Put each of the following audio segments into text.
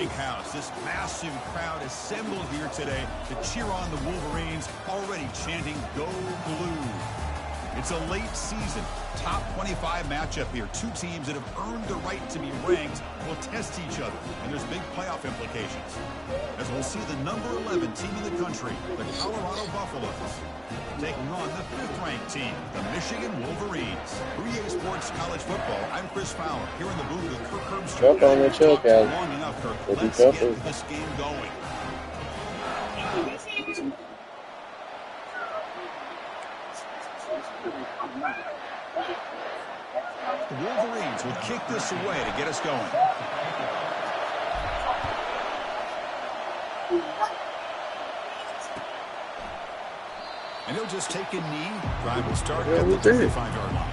big house. This massive crowd assembled here today to cheer on the Wolverines, already chanting "Go Blue." It's a late season, top 25 matchup here. Two teams that have earned the right to be ranked will test each other, and there's big playoff implications. As we'll see the number 11 team in the country, the Colorado Buffaloes, taking on the 5th-ranked team, the Michigan Wolverines. For EA Sports College Football, I'm Chris Fowler, here in the booth with Kirk Herbstreit. Choke on the choke, guys. Long enough, Kirk. Let's get this game going. The Wolverines will kick this away to get us going. And he'll just take a knee. Drive will start at the 35-yard line.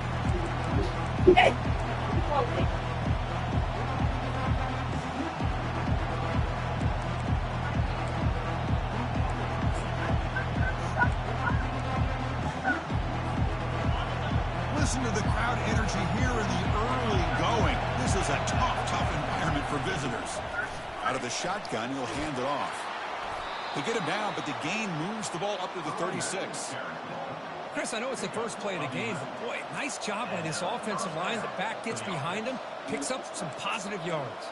Listen to the crowd energy here in the early going. This is a tough environment for visitors. Out of the shotgun, he'll hand it off. They get him down, but the gain moves the ball up to the 36. Chris, I know it's the first play of the game, but boy, nice job by this offensive line. The back gets behind him, picks up some positive yards.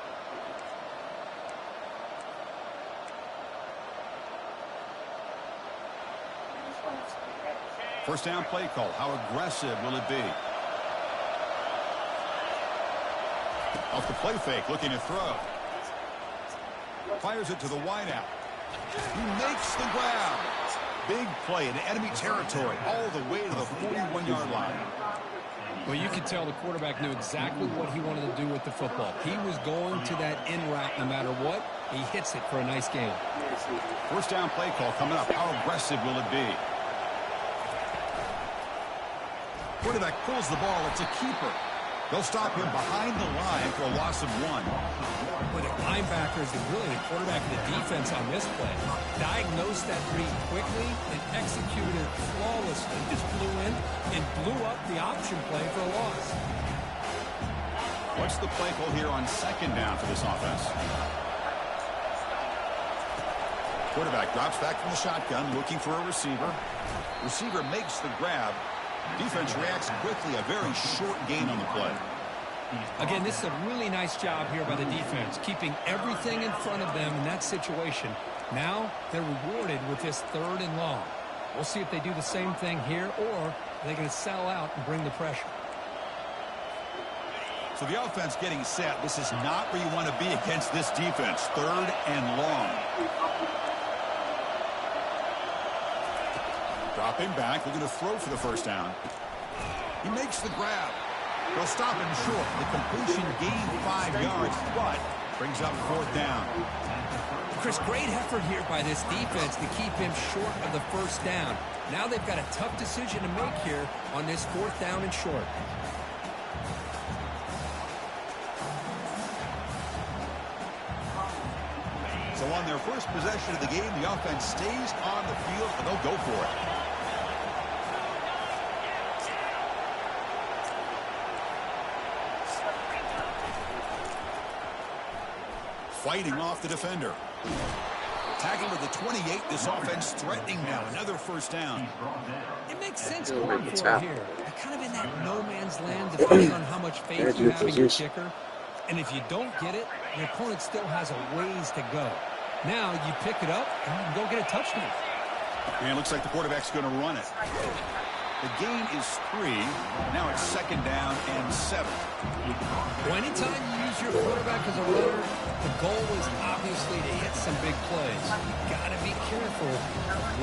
First down play call. How aggressive will it be? Off the play fake, looking to throw. Fires it to the wideout. He makes the grab. Big play in enemy territory all the way to the 41-yard line. Well, you could tell the quarterback knew exactly what he wanted to do with the football. He was going to that in route no matter what. He hits it for a nice gain. First down play call coming up. How aggressive will it be? Quarterback pulls the ball. It's a keeper. They'll stop him behind the line for a loss of 1. Well, the linebackers and really the quarterback and the defense on this play diagnosed that read quickly and executed it flawlessly. Just flew in and blew up the option play for a loss. What's the play call here on second down for this offense? Quarterback drops back from the shotgun, looking for a receiver. Receiver makes the grab. Defense reacts quickly, a very short gain on the play. Again, this is a really nice job here by the defense, keeping everything in front of them in that situation. Now they're rewarded with this 3rd and long. We'll see if they do the same thing here, or they're going to sell out and bring the pressure. So the offense getting set. This is not where you want to be against this defense. 3rd and long. Dropping back, looking to throw for the first down. He makes the grab. They'll stop him short. The completion gained 5 yards, but brings up 4th down. Chris, great effort here by this defense to keep him short of the first down. Now they've got a tough decision to make here on this 4th down and short. So on their first possession of the game, the offense stays on the field, and they'll go for it. Fighting off the defender. Tackled at the 28. This offense threatening now. Another first down. It makes sense going for it here. They're kind of in that no man's land depending on how much faith you have in your kicker. And if you don't get it, your opponent still has a ways to go. Now you pick it up and you can go get a touchdown. And it looks like the quarterback's going to run it. The gain is 3. Now it's 2nd down and 7. Well, anytime you use your quarterback as a runner, the goal is obviously to hit some big plays. You've got to be careful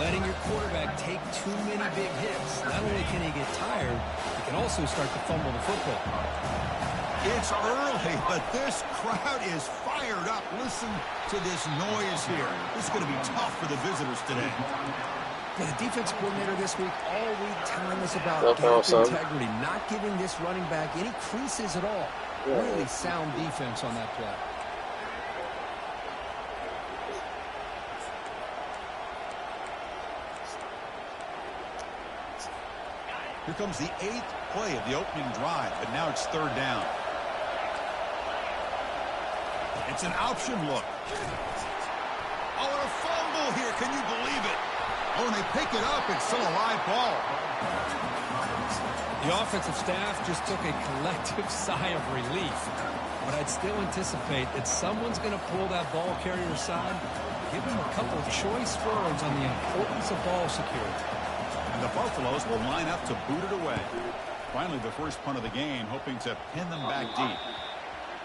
letting your quarterback take too many big hits. Not only can he get tired, he can also start to fumble the football. It's early, but this crowd is fired up. Listen to this noise here. This is going to be tough for the visitors today. Yeah, the defense coordinator this week all week telling us about gap integrity, not giving this running back any creases at all. Really sound defense on that play. Here comes the 8th play of the opening drive, but now it's 3rd down. It's an option look. Oh, and a fumble here. Can you believe it? Oh, and they pick it up. It's still a live ball. The offensive staff just took a collective sigh of relief. But I'd still anticipate that someone's going to pull that ball carrier aside, give him a couple of choice words on the importance of ball security. And the Buffaloes will line up to boot it away. Finally, the first punt of the game, hoping to pin them back deep.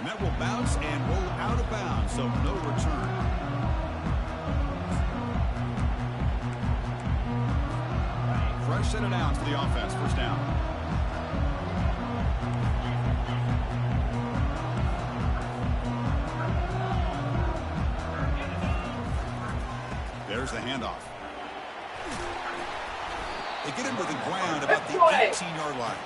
And that will bounce and roll out of bounds, so no return. Fresh set of downs for the offense. First down. There's the handoff. They get him to the ground about the 18-yard line.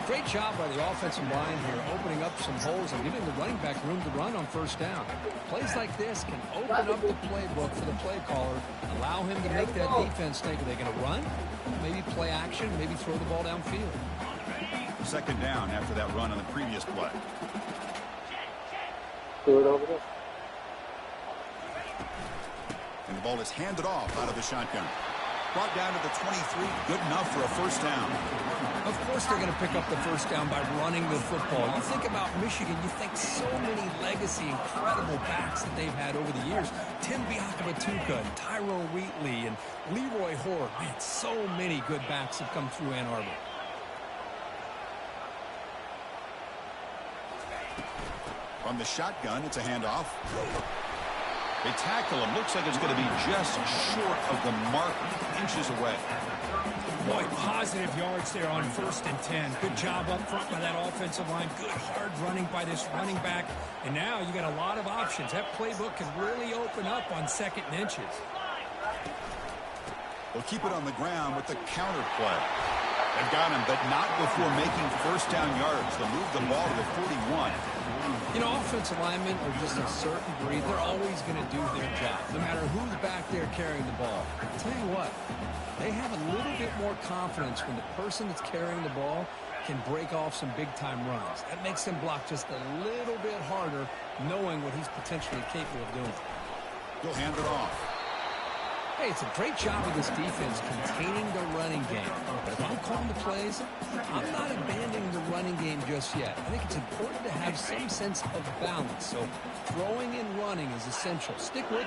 Great job by the offensive line here, opening up some holes and giving the running back room to run on first down. Plays like this can open up the playbook for the play caller, allow him to make that defense think, are they going to run? Maybe play action, maybe throw the ball downfield. Second down after that run on the previous play. Do it over there. And the ball is handed off out of the shotgun. Brought down to the 23, good enough for a first down. Of course they're going to pick up the first down by running the football. You think about Michigan, you think so many legacy, incredible backs that they've had over the years. Tim Biakabatuka, Tyrone Wheatley, and Leroy Hoare. Man, so many good backs have come through Ann Arbor. From the shotgun, it's a handoff. They tackle him. Looks like it's going to be just short of the mark, inches away. Boy, positive yards there on 1st and 10. Good job up front by that offensive line. Good hard running by this running back. And now you got a lot of options. That playbook can really open up on 2nd and inches. They'll keep it on the ground with the counter play. They've got him, but not before making first down yards. They'll move the ball to the 41. You know, offensive linemen are just a certain breed. They're always going to do their job, no matter who's back there carrying the ball. I'll tell you what, they have a little bit more confidence when the person that's carrying the ball can break off some big-time runs. That makes them block just a little bit harder, knowing what he's potentially capable of doing. He'll hand it off. Hey, it's a great job of this defense containing the running game. But if I'm calling the plays, I'm not abandoning the running game just yet. I think it's important to have some sense of balance. So throwing and running is essential. Stick with it.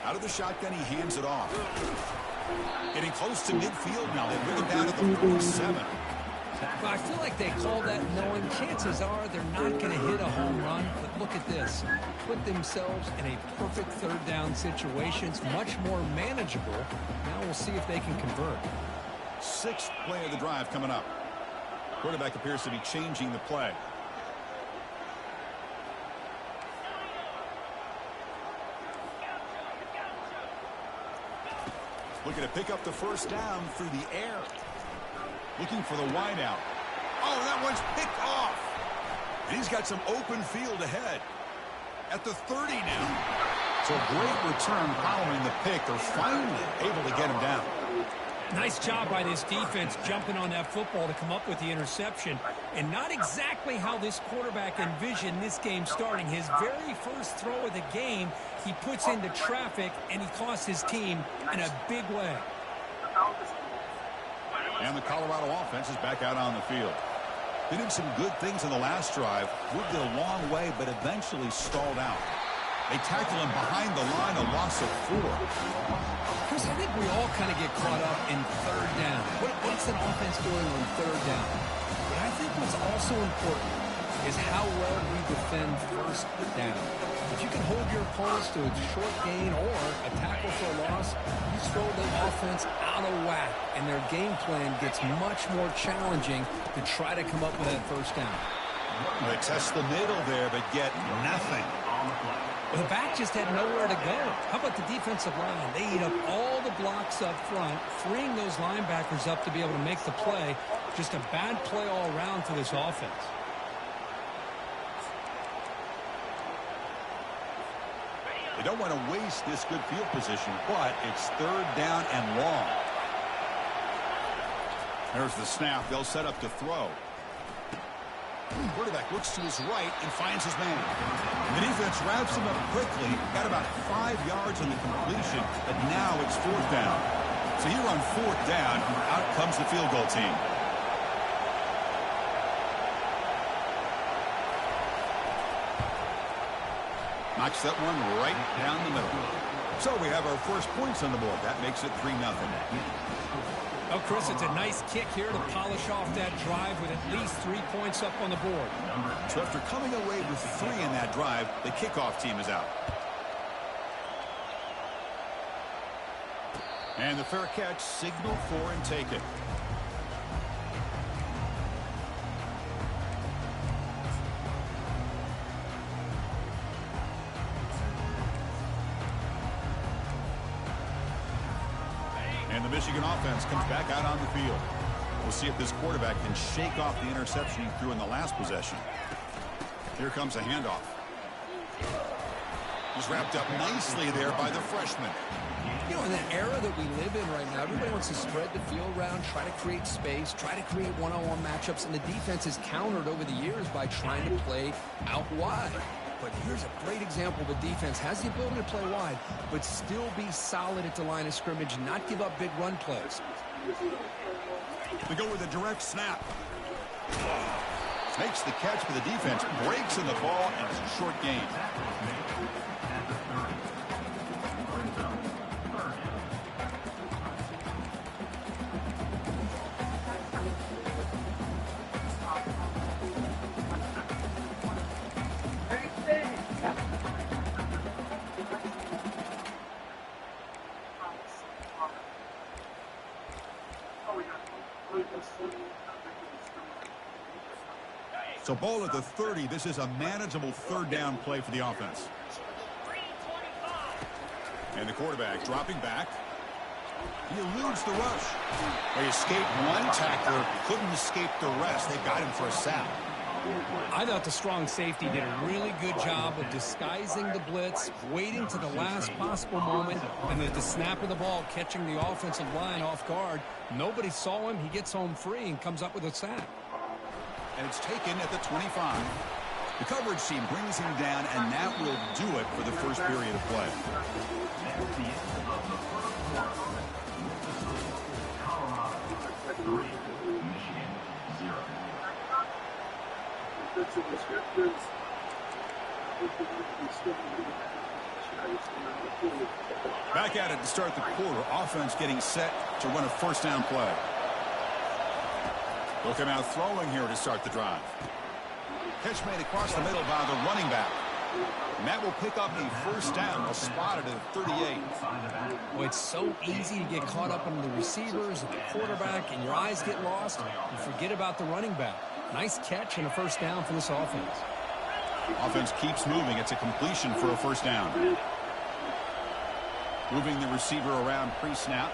Out of the shotgun, he hands it off. Getting close to midfield now. They bring him down to the 47. Well, I feel like they call that knowing chances are they're not going to hit a home run. But look at this. Put themselves in a perfect 3rd down situation. It's much more manageable. Now we'll see if they can convert. 6th play of the drive coming up. Quarterback appears to be changing the play. Looking to pick up the first down through the air. Looking for the wideout. Oh, that one's picked off. And he's got some open field ahead. At the 30 now. So a great return following the pick. They're finally able to get him down. Nice job by this defense jumping on that football to come up with the interception. And not exactly how this quarterback envisioned this game starting. His very first throw of the game, he puts into traffic, and he costs his team in a big way. And the Colorado offense is back out on the field. They did some good things in the last drive. Moved it a long way, but eventually stalled out. They tackle him behind the line, a loss of 4. Chris, I think we all kind of get caught up in 3rd down. What's an offense doing on 3rd down? But I think what's also important is how well we defend 1st down. If you can hold your opponents to a short gain or a tackle for a loss, you throw the offense out of whack, and their game plan gets much more challenging to try to come up with that first down. They test the middle there, but get nothing. Well, the back just had nowhere to go. How about the defensive line? They eat up all the blocks up front, freeing those linebackers up to be able to make the play. Just a bad play all around for this offense. They don't want to waste this good field position, but it's 3rd down and long. There's the snap. They'll set up to throw. Quarterback looks to his right and finds his man. The defense wraps him up quickly. Got about 5 yards on the completion, but now it's 4th down. So here on 4th down, out comes the field goal team. Knocks that one right down the middle. So we have our first points on the board. That makes it 3-0. Oh, Chris, it's a nice kick here to polish off that drive with at least 3 points up on the board. So after coming away with 3 in that drive, the kickoff team is out. And the fair catch, signal for and take it. And the Michigan offense comes back out on the field. We'll see if this quarterback can shake off the interception he threw in the last possession. Here comes a handoff. He's wrapped up nicely there by the freshman. You know, in the era that we live in right now, everybody wants to spread the field around, try to create space, try to create one-on-one matchups, and the defense is countered over the years by trying to play out wide. But here's a great example of a defense has the ability to play wide, but still be solid at the line of scrimmage, not give up big run plays. We go with a direct snap. Makes the catch, but the defense breaks in the ball, and it's a short gain. So ball at the 30. This is a manageable 3rd down play for the offense. And the quarterback dropping back. He eludes the rush. They escaped one tackler, couldn't escape the rest. They got him for a sack. I thought the strong safety did a really good job of disguising the blitz, waiting to the last possible moment, and at the snap of the ball, catching the offensive line off guard. Nobody saw him. He gets home free and comes up with a sack. And it's taken at the 25. The coverage team brings him down, and that will do it for the first period of play. Back at it to start the quarter. Offense getting set to run a 1st down play. They'll come out throwing here to start the drive. Catch made across the middle by the running back. And that will pick up a 1st down. They'll spot it at 38. Well, it's so easy to get caught up on the receivers and the quarterback, and your eyes get lost. You forget about the running back. Nice catch and a 1st down for this offense. Offense keeps moving. It's a completion for a 1st down. Moving the receiver around pre-snap.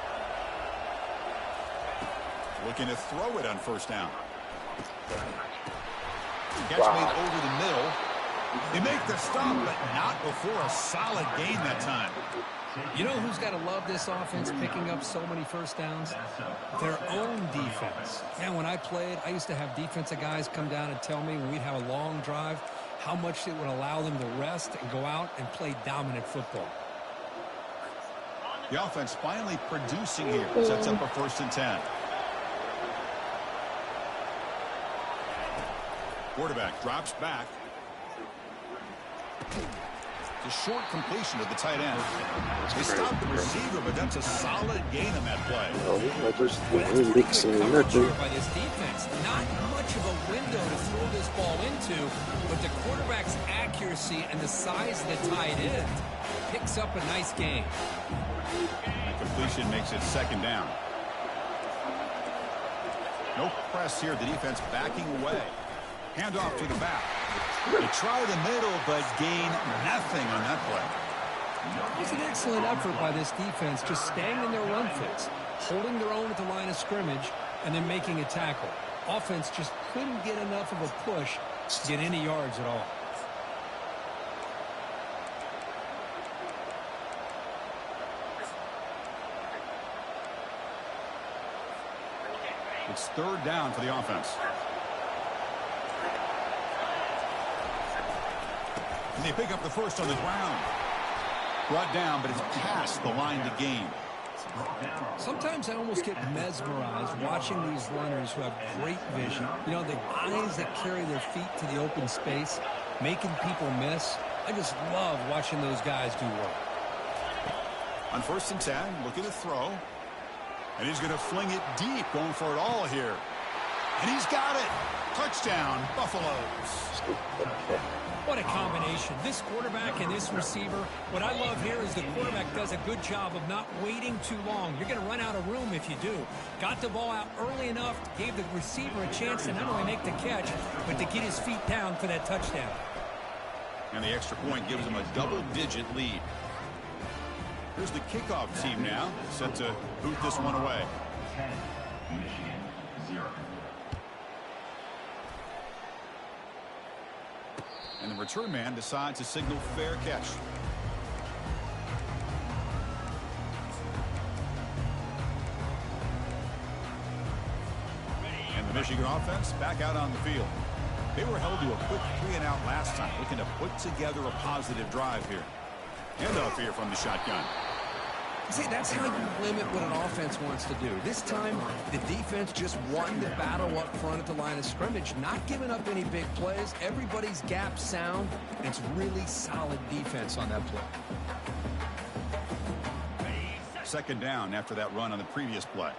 Looking to throw it on 1st down. Catch made over the middle. They make the stop, but not before a solid gain that time. You know who's got to love this offense picking up so many 1st downs? Their own defense. Man, when I played, I used to have defensive guys come down and tell me when we'd have a long drive how much it would allow them to rest and go out and play dominant football. The offense finally producing here. Sets up a 1st and 10. Quarterback drops back. The short completion to the tight end. They stopped the receiver, but that's a solid gain on that play. By this defense, not much of a window to throw this ball into, but the quarterback's accuracy and the size of the tight end picks up a nice gain. Completion makes it 2nd down. No press here. The defense backing away. Handoff to the back. They try the middle, but gain nothing on that play. It's an excellent effort by this defense, just staying in their run fits, holding their own at the line of scrimmage, and then making a tackle. Offense just couldn't get enough of a push to get any yards at all. It's 3rd down for the offense. And they pick up the first on the ground. Brought down, but it's past the line to gain. Sometimes I almost get mesmerized watching these runners who have great vision. You know, the eyes that carry their feet to the open space, making people miss. I just love watching those guys do work. On 1st and 10, looking to throw. And he's going to fling it deep, going for it all here. And he's got it. Touchdown, Buffaloes. What a combination. This quarterback and this receiver. What I love here is the quarterback does a good job of not waiting too long. You're going to run out of room if you do. Got the ball out early enough, gave the receiver a chance to not only make the catch, but to get his feet down for that touchdown. And the extra point gives him a double-digit lead. Here's the kickoff team now, set to boot this one away. 10, Michigan, 0. And the return man decides to signal fair catch. And the Michigan offense back out on the field. They were held to a quick 3-and-out last time, looking to put together a positive drive here. Handoff here from the shotgun. See, that's how you limit what an offense wants to do. This time, the defense just won the battle up front at the line of scrimmage, not giving up any big plays. Everybody's gap sound, and it's really solid defense on that play. 2nd down after that run on the previous play.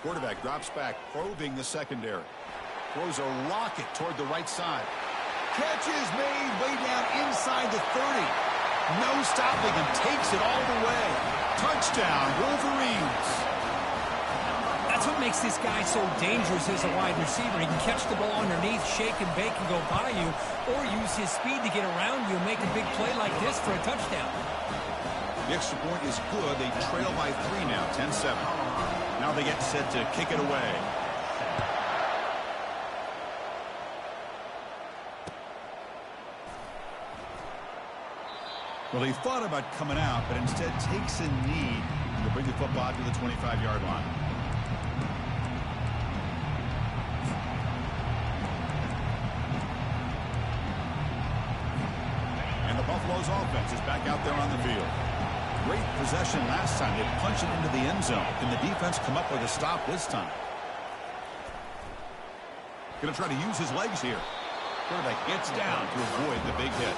Quarterback drops back, probing the secondary. Throws a rocket toward the right side. Catch is made way down inside the 30. No stopping him, takes it all the way. Touchdown, Wolverines. That's what makes this guy so dangerous as a wide receiver. He can catch the ball underneath, shake and bake and go by you, or use his speed to get around you and make a big play like this for a touchdown. The extra point is good. They trail by 3 now, 10-7. Now they get set to kick it away. Well, he thought about coming out, but instead takes a knee to bring the football to the 25-yard line. And the Buffaloes offense is back out there on the field. Great possession last time. They punched it into the end zone. Can the defense come up with a stop this time? Going to try to use his legs here. Quarterback gets down to avoid the big hit.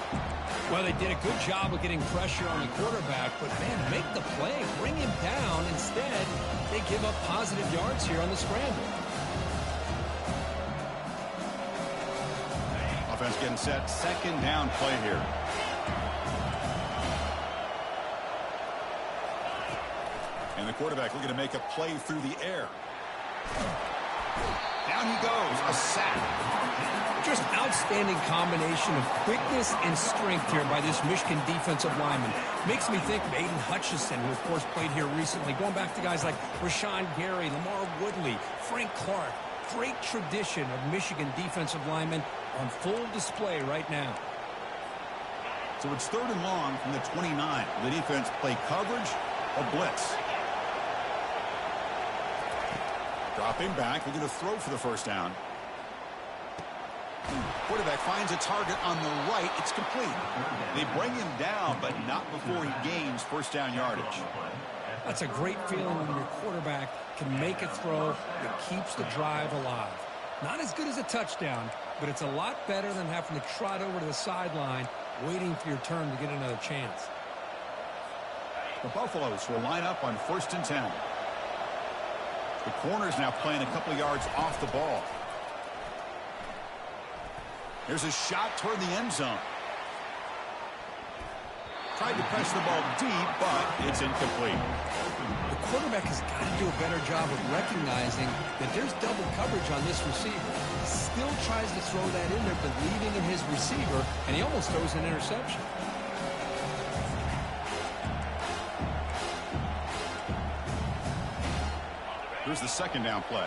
Well, they did a good job of getting pressure on the quarterback, but, man, make the play. Bring him down. Instead, they give up positive yards here on the scramble. Offense getting set. 2nd down play here. And the quarterback looking to make a play through the air. Down he goes. A sack. Just outstanding combination of quickness and strength here by this Michigan defensive lineman. Makes me think of Aiden Hutchinson, who, of course, played here recently. Going back to guys like Rashawn Gary, Lamar Woodley, Frank Clark. Great tradition of Michigan defensive linemen on full display right now. So it's 3rd and long from the 29. The defense play coverage or blitz. Dropping back, looking to throw for the 1st down. Quarterback finds a target on the right. It's complete. They bring him down, but not before he gains 1st down yardage. That's a great feeling when your quarterback can make a throw that keeps the drive alive. Not as good as a touchdown, but it's a lot better than having to trot over to the sideline waiting for your turn to get another chance. The Buffaloes will line up on 1st and 10. The corner's now playing a couple yards off the ball. There's a shot toward the end zone. Tried to press the ball deep, but it's incomplete. The quarterback has got to do a better job of recognizing that there's double coverage on this receiver. He still tries to throw that in there, believing in his receiver, and he almost throws an interception. Here's the 2nd down play.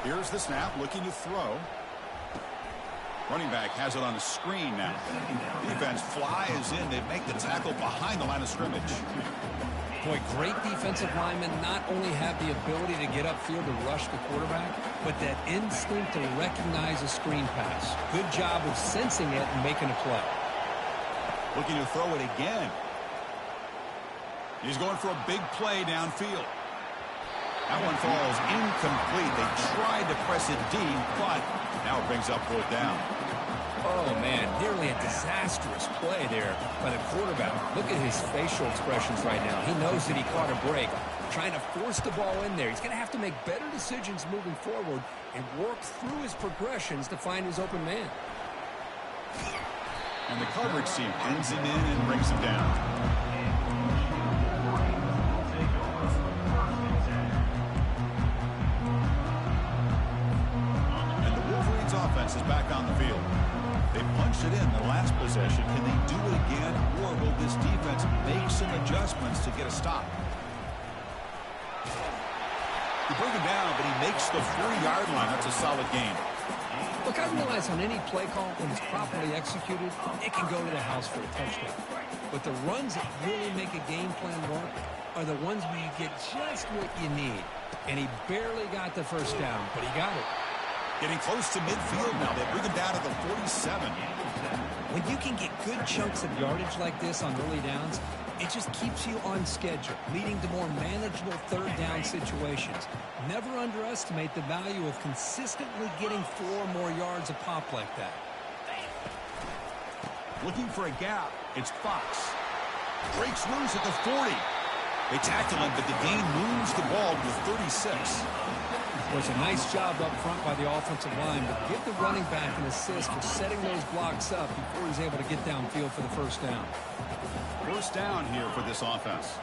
Here's the snap, looking to throw. Running back has it on the screen now. Defense flies in. They make the tackle behind the line of scrimmage. Boy, great defensive linemen not only have the ability to get upfield and rush the quarterback, but that instinct to recognize a screen pass. Good job of sensing it and making a play. Looking to throw it again. He's going for a big play downfield. That one falls incomplete. They tried to press it deep, but now it brings up 4th down. Oh, man, nearly a disastrous play there by the quarterback. Look at his facial expressions right now. He knows that he caught a break, trying to force the ball in there. He's going to have to make better decisions moving forward and work through his progressions to find his open man. And the coverage team pins him in and brings him down. Offense is back on the field. They punched it in the last possession. Can they do it again, or will this defense make some adjustments to get a stop? He bring him down, but he makes the 3-yard line. That's a solid gain. Look, I realize on any play call, when it's properly executed, it can go to the house for a touchdown. But the runs that really make a game plan work are the ones where you get just what you need. And he barely got the first down, but he got it. Getting close to midfield now. They bring him down to the 47. When you can get good chunks of yardage like this on early downs, it just keeps you on schedule, leading to more manageable 3rd down situations. Never underestimate the value of consistently getting 4 more yards a pop like that. Looking for a gap. It's Fox. Breaks loose at the 40. They tackle him, but the gain moves the ball to the 36. Well, it's a nice job up front by the offensive line, but give the running back an assist for setting those blocks up before he's able to get downfield for the first down. First down here for this offense.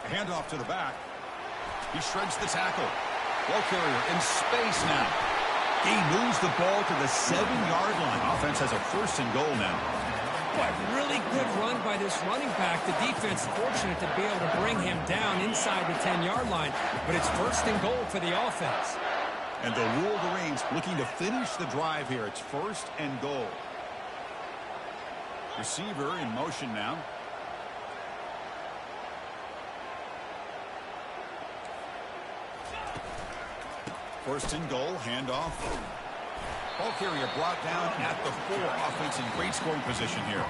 A handoff to the back. He shreds the tackle. Ball carrier in space now. He moves the ball to the 7-yard line. Offense has a 1st and goal now. Boy, really good run by this running back. The defense fortunate to be able to bring him down inside the 10-yard line, but it's 1st and goal for the offense. And the Wolverines looking to finish the drive here. It's 1st and goal. Receiver in motion now. First and goal, handoff. Ball carrier brought down at the 4. Offense in great scoring position here.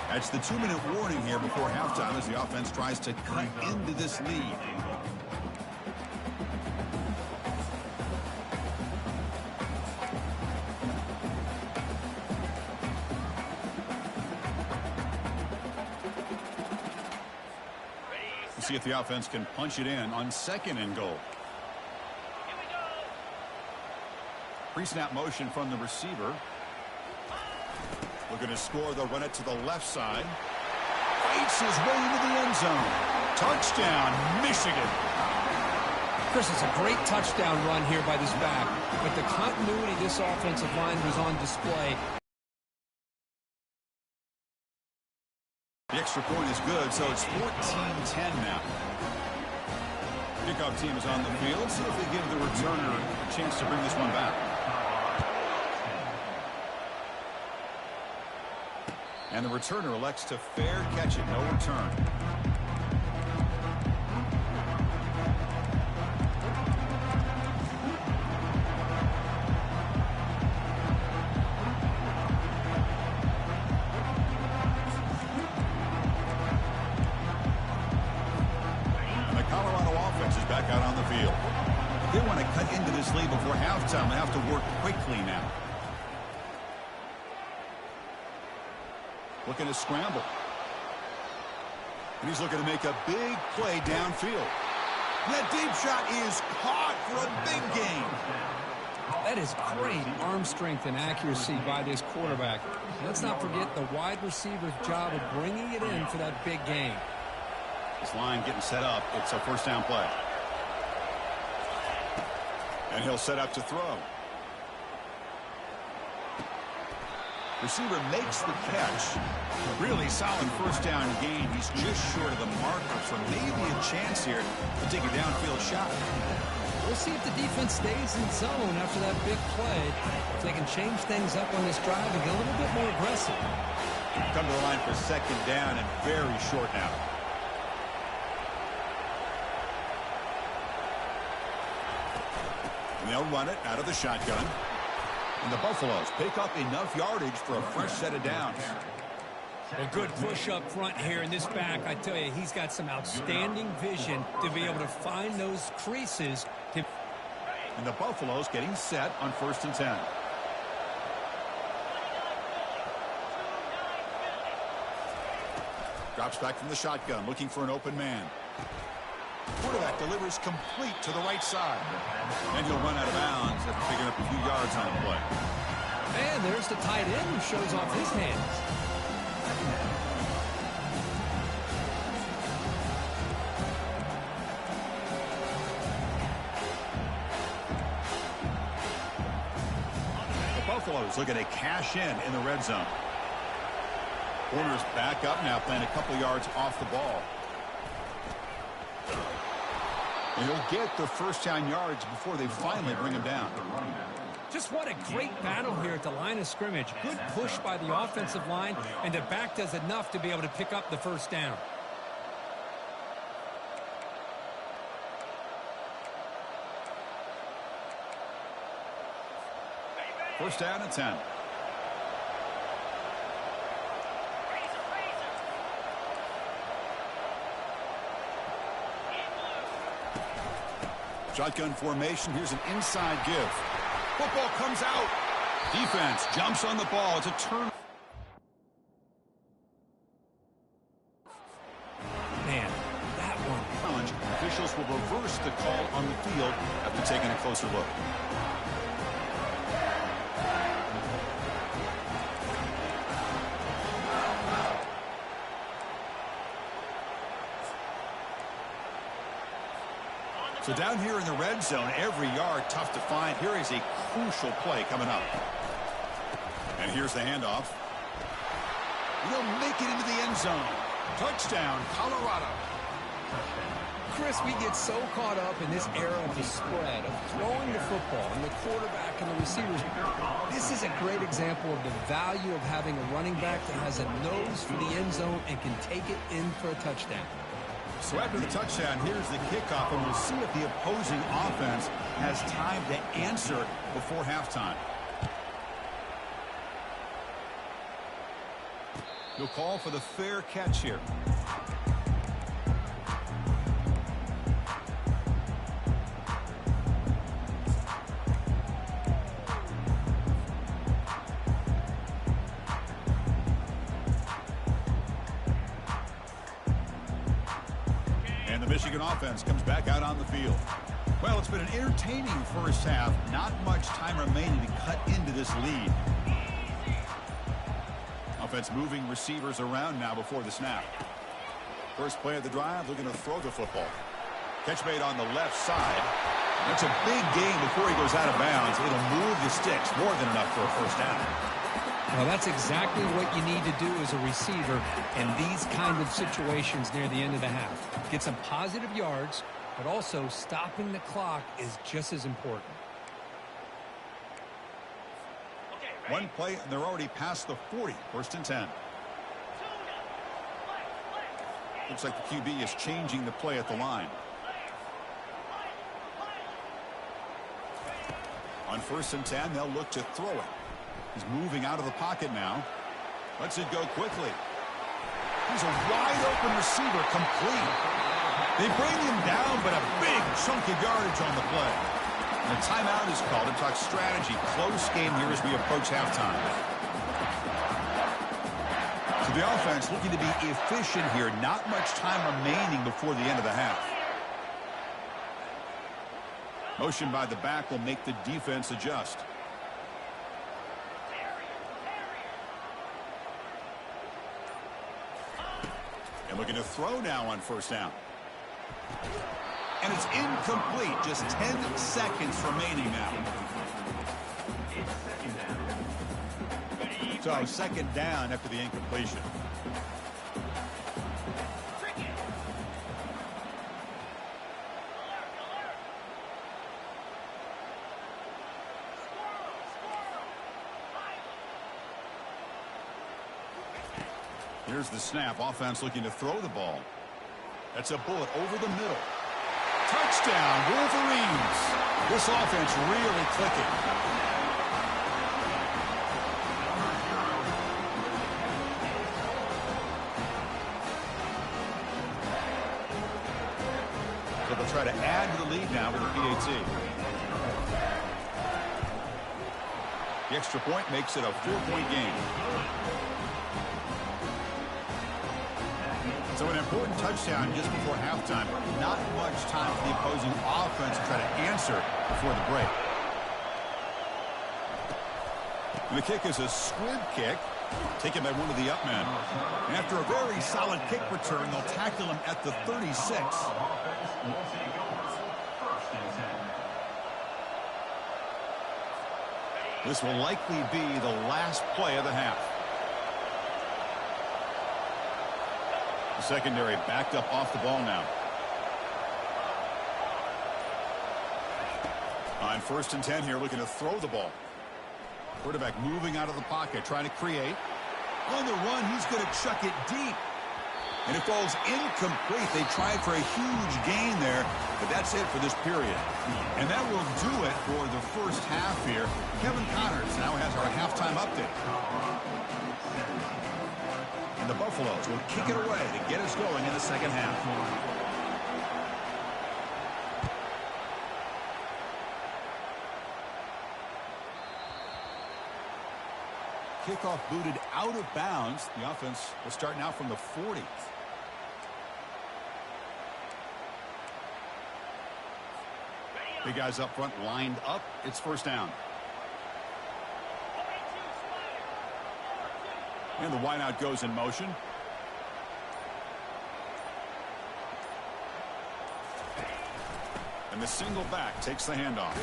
That's the 2-minute warning here before halftime as the offense tries to cut into this lead. We'll see if the offense can punch it in on 2nd and goal. Pre-snap motion from the receiver. Looking to score. They'll run it to the left side. Fights his way into the end zone. Touchdown, Michigan. Chris, it's a great touchdown run here by this back, but the continuity of this offensive line was on display. The extra point is good, so it's 14-10 now. Kickoff team is on the field. See if they give the returner a chance to bring this one back. And the returner elects to fair catch it. No return. And the Colorado offense is back out on the field. They want to cut into this lead before halftime. They have to work quickly now. Looking to scramble. And he's looking to make a big play downfield. That deep shot is caught for a big gain. That is great arm strength and accuracy by this quarterback. Let's not forget the wide receiver's job of bringing it in for that big gain. This line getting set up. It's a first down play. And he'll set up to throw. Receiver makes the catch. Really solid first down gain. He's just short of the marker for maybe a chance here to take a downfield shot. We'll see if the defense stays in zone after that big play. If they can change things up on this drive and get a little bit more aggressive. Come to the line for second down and very short now. And they'll run it out of the shotgun. And the Buffaloes pick up enough yardage for a fresh set of downs. A good push up front here in this back. I tell you, he's got some outstanding vision to be able to find those creases. And the Buffaloes getting set on 1st and 10. Drops back from the shotgun, looking for an open man. Quarterback delivers complete to the right side. And he'll run out of bounds after picking up a few yards on the play. And there's the tight end who shows off his hands. The Buffaloes looking to cash in the red zone. Corners back up now, playing a couple yards off the ball. And he'll get the first down yards before they finally bring him down. Just what a great battle here at the line of scrimmage. Good push by the offensive line, and the back does enough to be able to pick up the first down. First down and 10. Shotgun formation. Here's an inside give. Football comes out. Defense jumps on the ball. It's a turn. Man, that one. Officials will reverse the call on the field after taking a closer look. So down here in the red zone, every yard tough to find. Here is a crucial play coming up. And here's the handoff. He'll make it into the end zone. Touchdown, Colorado. Chris, we get so caught up in this era of the spread, of throwing the football, and the quarterback and the receivers. This is a great example of the value of having a running back that has a nose for the end zone and can take it in for a touchdown. So after the touchdown, here's the kickoff, and we'll see if the opposing offense has time to answer before halftime. He'll call for the fair catch here. Michigan offense comes back out on the field. Well, it's been an entertaining first half. Not much time remaining to cut into this lead. Offense moving receivers around now before the snap. First play of the drive, looking to throw the football. Catch made on the left side. That's a big gain before he goes out of bounds. It'll move the sticks, more than enough for a first down. Well, that's exactly what you need to do as a receiver in these kind of situations near the end of the half. Get some positive yards, but also stopping the clock is just as important. One play, and they're already past the 40. First and 10. Looks like the QB is changing the play at the line. On 1st and 10, they'll look to throw it. He's moving out of the pocket now. Lets it go quickly. He's a wide-open receiver, complete. They bring him down, but a big chunk of yardage on the play. And a timeout is called to talk strategy. Close game here as we approach halftime. So the offense looking to be efficient here. Not much time remaining before the end of the half. Motion by the back will make the defense adjust. And looking to throw now on 1st down. And it's incomplete. Just 10 seconds remaining now. So second down after the incompletion. Here's the snap. Offense looking to throw the ball. That's a bullet over the middle. Touchdown, Wolverines. This offense really clicking. So they'll try to add to the lead now with a PAT. The extra point makes it a 4-point game. So an important touchdown just before halftime. Not much time for the opposing offense to try to answer before the break. And the kick is a squib kick, taken by one of the up men. And after a very solid kick return, they'll tackle him at the 36. This will likely be the last play of the half. The secondary backed up off the ball now. On 1st and 10 here, looking to throw the ball. Quarterback moving out of the pocket, trying to create. On the run, he's going to chuck it deep. And it falls incomplete. They tried for a huge gain there, but that's it for this period. And that will do it for the first half here. Kevin Connors now has our halftime update. And the Buffaloes will kick it away to get us going in the second half. Kickoff booted out of bounds. The offense will start now from the 40. Big guys up front lined up. It's first down. And the wideout goes in motion. And the single back takes the handoff.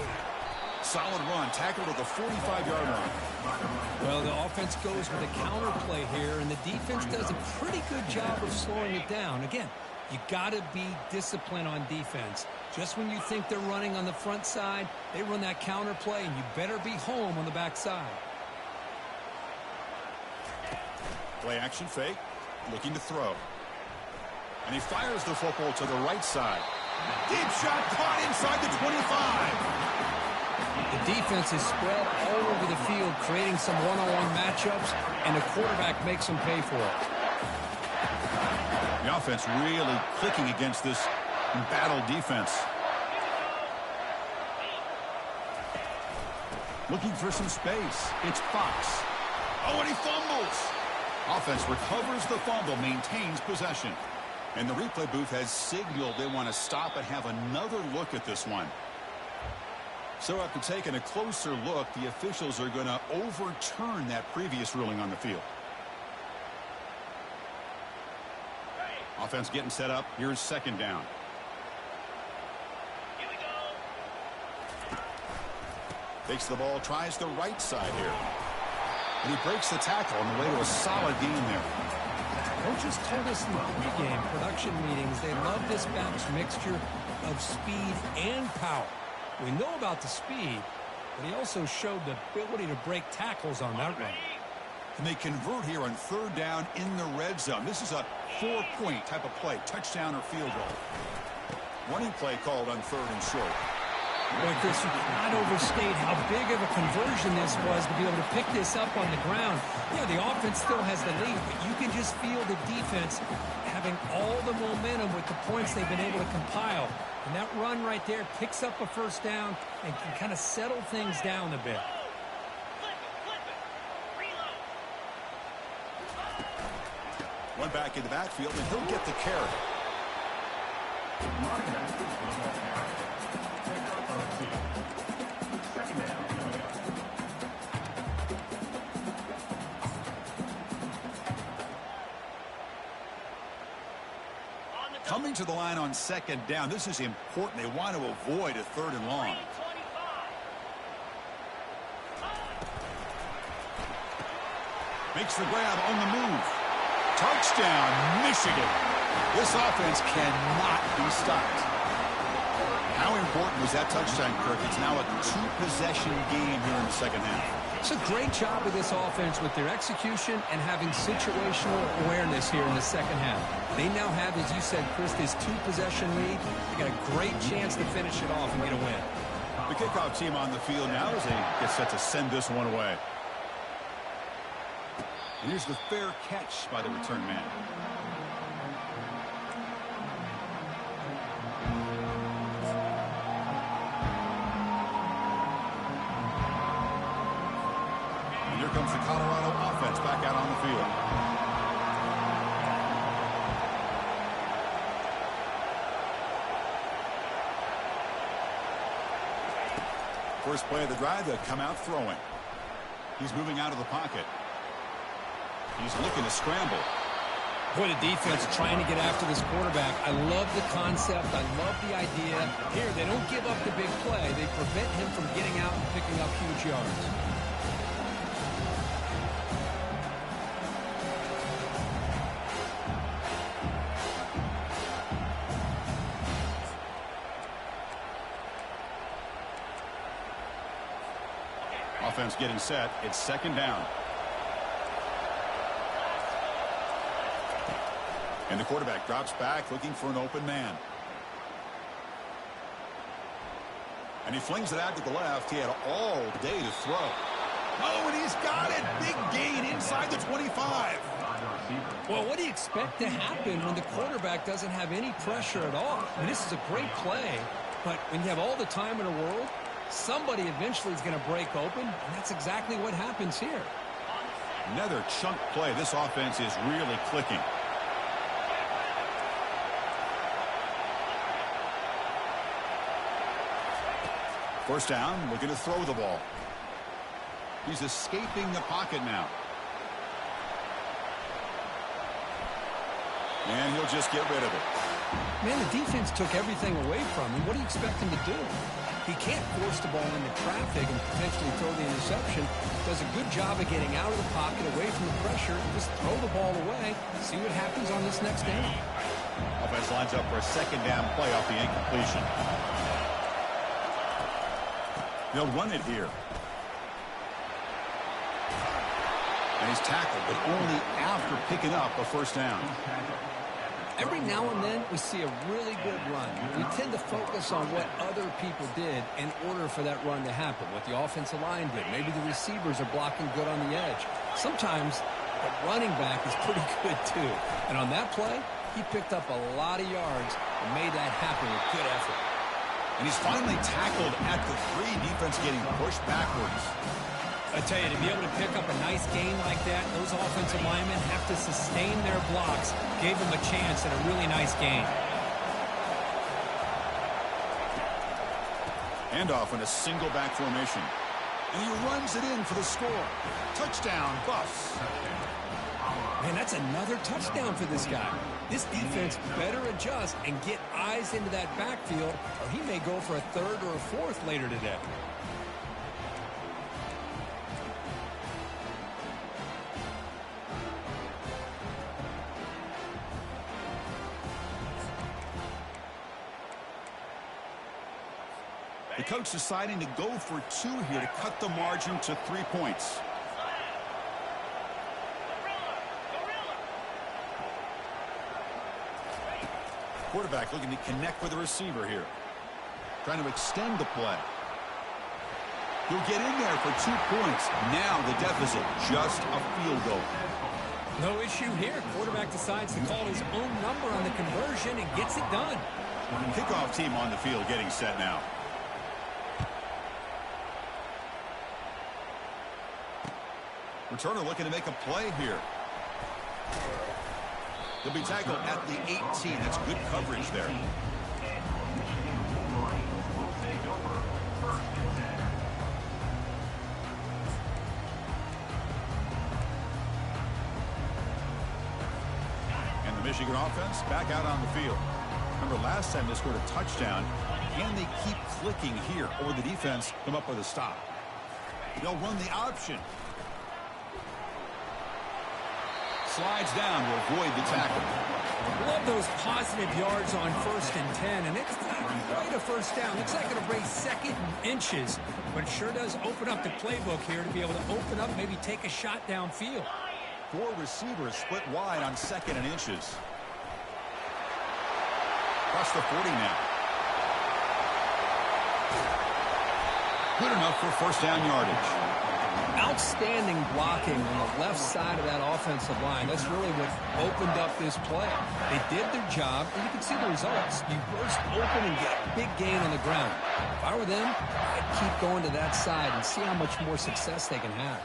Solid run, tackled at the 45-yard line. Well, the offense goes with a counter play here, and the defense does a pretty good job of slowing it down. Again, you got to be disciplined on defense. Just when you think they're running on the front side, they run that counter play, and you better be home on the back side. Play action fake, looking to throw. And he fires the football to the right side. Deep shot caught inside the 25. The defense is spread all over the field, creating some one-on-one matchups, and the quarterback makes them pay for it. The offense really clicking against this embattled defense. Looking for some space. It's Fox. Oh, and he fumbles. Offense recovers the fumble, maintains possession. And the replay booth has signaled they want to stop and have another look at this one. So after taking a closer look, the officials are going to overturn that previous ruling on the field. Offense getting set up. Here's second down. Here we go. Takes the ball, tries the right side here. And he breaks the tackle on the way to a solid gain there. Coaches told us in the pregame production meetings they love this back's mixture of speed and power. We know about the speed, but he also showed the ability to break tackles on that run. And they convert here on third down in the red zone. This is a 4-point type of play, touchdown or field goal. Running play called on third and short. Boy, Chris, you cannot overstate how big of a conversion this was to be able to pick this up on the ground. Yeah, the offense still has the lead, but you can just feel the defense having all the momentum with the points they've been able to compile. And that run right there picks up a first down and can kind of settle things down a bit. One back in the backfield, and he'll get the carry. Coming to the line on second down. This is important. They want to avoid a third and long. Makes the grab on the move. Touchdown, Michigan. This offense cannot be stopped. How important was that touchdown, Kirk? It's now a two-possession game here in the second half. It's a great job of this offense with their execution and having situational awareness here in the second half. They now have, as you said, Chris, this two-possession lead. They got a great chance to finish it off and get a win. The kickoff team on the field now as they get set to send this one away. And here's the fair catch by the return man. And here comes the Colorado offense back out on the field. First play of the drive, they'll come out throwing. He's moving out of the pocket. He's looking to scramble. Boy, the defense trying to get after this quarterback. I love the concept. I love the idea. Here, they don't give up the big play. They prevent him from getting out and picking up huge yards. Offense getting set. It's second down. And the quarterback drops back looking for an open man. And he flings it out to the left. He had all day to throw. Oh, and he's got it. Big gain inside the 25. Well, what do you expect to happen when the quarterback doesn't have any pressure at all? I mean, this is a great play, but when you have all the time in the world, somebody eventually is going to break open, and that's exactly what happens here. Another chunk play. This offense is really clicking. First down, looking to throw the ball. He's escaping the pocket now. And he'll just get rid of it. Man, the defense took everything away from him. What do you expect him to do? He can't force the ball into traffic and potentially throw the interception. Does a good job of getting out of the pocket, away from the pressure, and just throw the ball away. See what happens on this next down. Offense lines up for a second down play off the incompletion. They'll run it here. And he's tackled, but only after picking up a first down. Every now and then, we see a really good run. We tend to focus on what other people did in order for that run to happen, what the offensive line did. Maybe the receivers are blocking good on the edge. Sometimes, the running back is pretty good, too. And on that play, he picked up a lot of yards and made that happen with good effort. And he's finally tackled at the 3. Defense getting pushed backwards. I tell you, to be able to pick up a nice gain like that, those offensive linemen have to sustain their blocks. Gave them a chance at a really nice gain. Handoff in a single back formation. And he runs it in for the score. Touchdown, Buffs. Man, that's another touchdown for this guy. This defense better adjust and get eyes into that backfield, or he may go for a third or a fourth later today. The coach deciding to go for 2 here to cut the margin to 3 points. Quarterback looking to connect with the receiver here. Trying to extend the play. He'll get in there for 2 points. Now the deficit, just a field goal. No issue here. Quarterback decides to call his own number on the conversion and gets it done. Kickoff team on the field getting set now. Returner looking to make a play here. He'll be tackled at the 18. That's good coverage there. And the Michigan offense back out on the field. Remember, last time they scored a touchdown, and they keep clicking here, or the defense come up with a stop. They'll run the option. slides down to avoid the tackle. Love those positive yards on 1st and 10, and it's not quite a first down. Looks like it'll raise 2nd and inches, but it sure does open up the playbook here to be able to open up, maybe take a shot downfield. 4 receivers split wide on 2nd and inches. Across the 40 now. Good enough for first down yardage. Outstanding blocking on the left side of that offensive line. That's really what opened up this play. They did their job, and you can see the results. You burst open and get a big gain on the ground. If I were them, I'd keep going to that side and see how much more success they can have.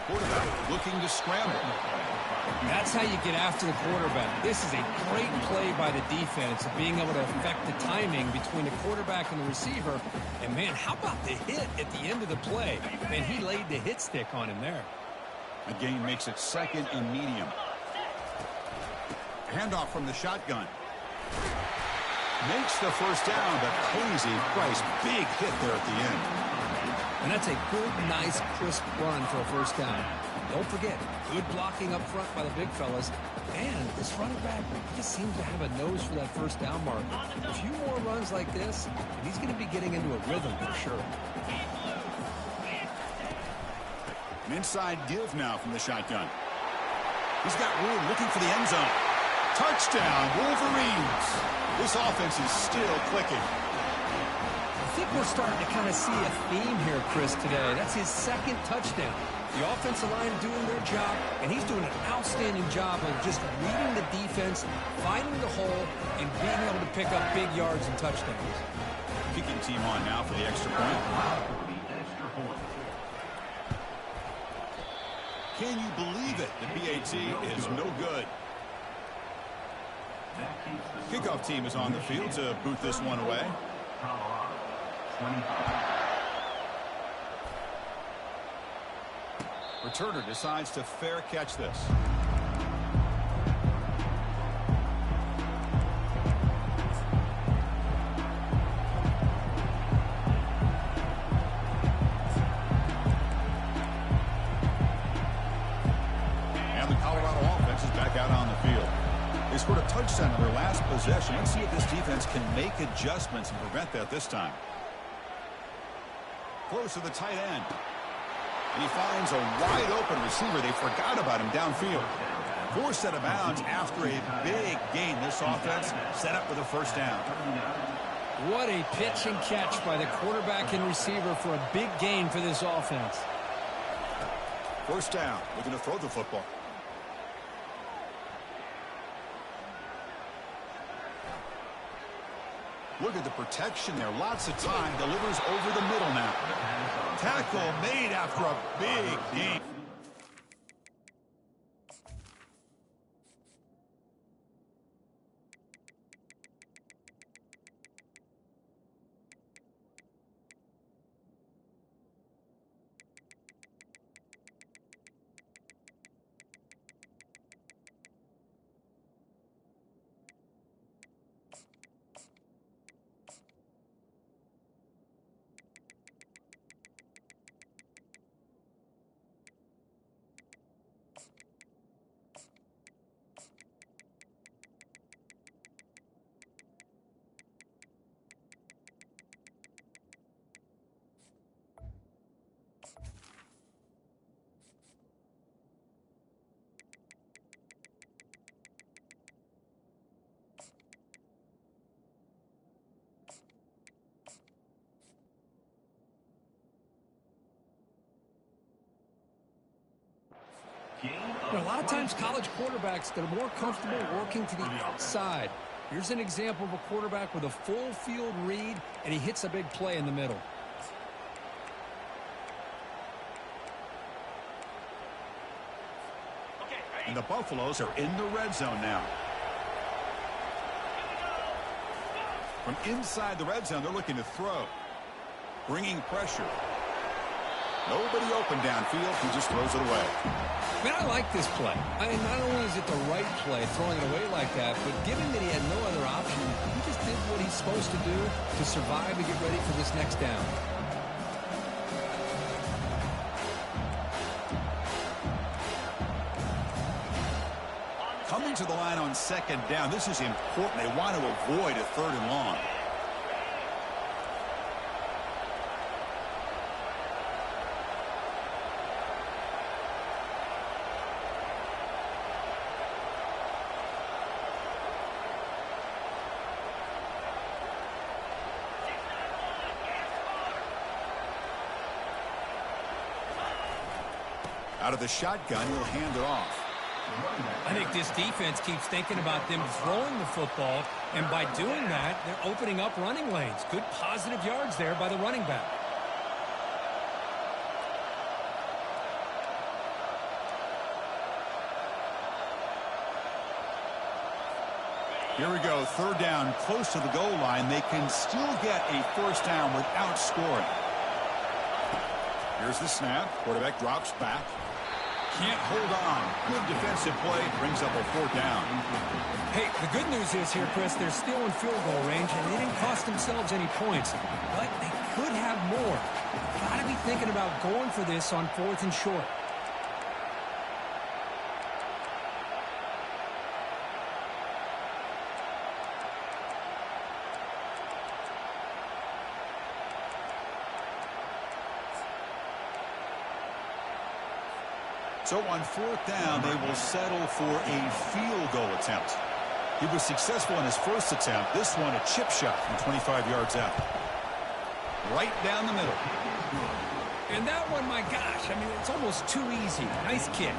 Quarterback looking to scramble. That's how you get after the quarterback. This is a great play by the defense of being able to affect the timing between the quarterback and the receiver. And, man, how about the hit at the end of the play? Man, he laid the hit stick on him there. The gain makes it 2nd and medium. Handoff from the shotgun. Makes the first down, but crazy Price. Big hit there at the end. And that's a good, nice, crisp run for a first down. Don't forget, good blocking up front by the big fellas. And this running back just seems to have a nose for that first down mark. A few more runs like this, and he's going to be getting into a rhythm for sure. An inside give now from the shotgun. He's got room looking for the end zone. Touchdown, Wolverines. This offense is still clicking. I think we're starting to kind of see a theme here, Chris, today. That's his 2nd touchdown. The offensive line doing their job, and he's doing an outstanding job of just reading the defense, finding the hole, and being able to pick up big yards and touchdowns. Kicking team on now for the extra point. Can you believe it? The PAT is no good. Kickoff team is on the field to boot this one away. Returner decides to fair catch this. And the Colorado offense is back out on the field. They scored a touchdown on their last possession. Let's see if this defense can make adjustments and prevent that this time. Close to the tight end. And he finds a wide-open receiver. They forgot about him downfield. Forced out of bounds after a big gain. This offense set up with a first down. What a pitch and catch by the quarterback and receiver for a big gain for this offense. First down. Looking to throw the football. Look at the protection there. Lots of time. Delivers over the middle now. Tackle made after a big gain. A lot of times college quarterbacks, they're more comfortable working to the outside. Here's an example of a quarterback with a full field read, and he hits a big play in the middle. And the Buffaloes are in the red zone now. From inside the red zone, they're looking to throw. Bringing pressure. Nobody open downfield. He just throws it away. Man, I like this play. I mean, not only is it the right play, throwing it away like that, but given that he had no other option, he just did what he's supposed to do to survive and get ready for this next down. Coming to the line on second down. This is important. They want to avoid a 3rd and long. Out of the shotgun, he'll hand it off. I think this defense keeps thinking about them throwing the football, and by doing that, they're opening up running lanes. Good positive yards there by the running back. Here we go, 3rd down, close to the goal line. They can still get a 1st down without scoring. Here's the snap. Quarterback drops back. Can't hold on. Good defensive play. Brings up a 4th down. Hey, the good news is here, Chris, they're still in field goal range, and they didn't cost themselves any points. But they could have more. Got to be thinking about going for this on 4th and short. So on 4th down, they will settle for a field goal attempt. He was successful in his first attempt. This one, a chip shot from 25 yards out. Right down the middle. And that one, my gosh, I mean, it's almost too easy. Nice kick.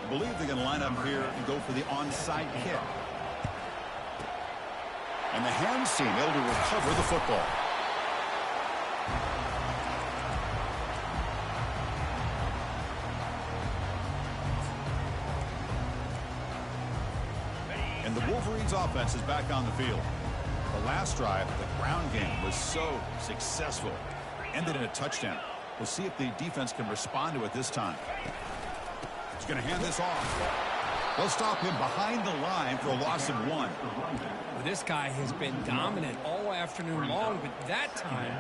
I believe they're going to line up here and go for the onside kick. And the hands team able to recover the football. And the Wolverines offense is back on the field. The last drive, the ground game was so successful. Ended in a touchdown. We'll see if the defense can respond to it this time. He's going to hand this off. They'll stop him behind the line for a loss of 1. Well, this guy has been dominant all afternoon long, but that time,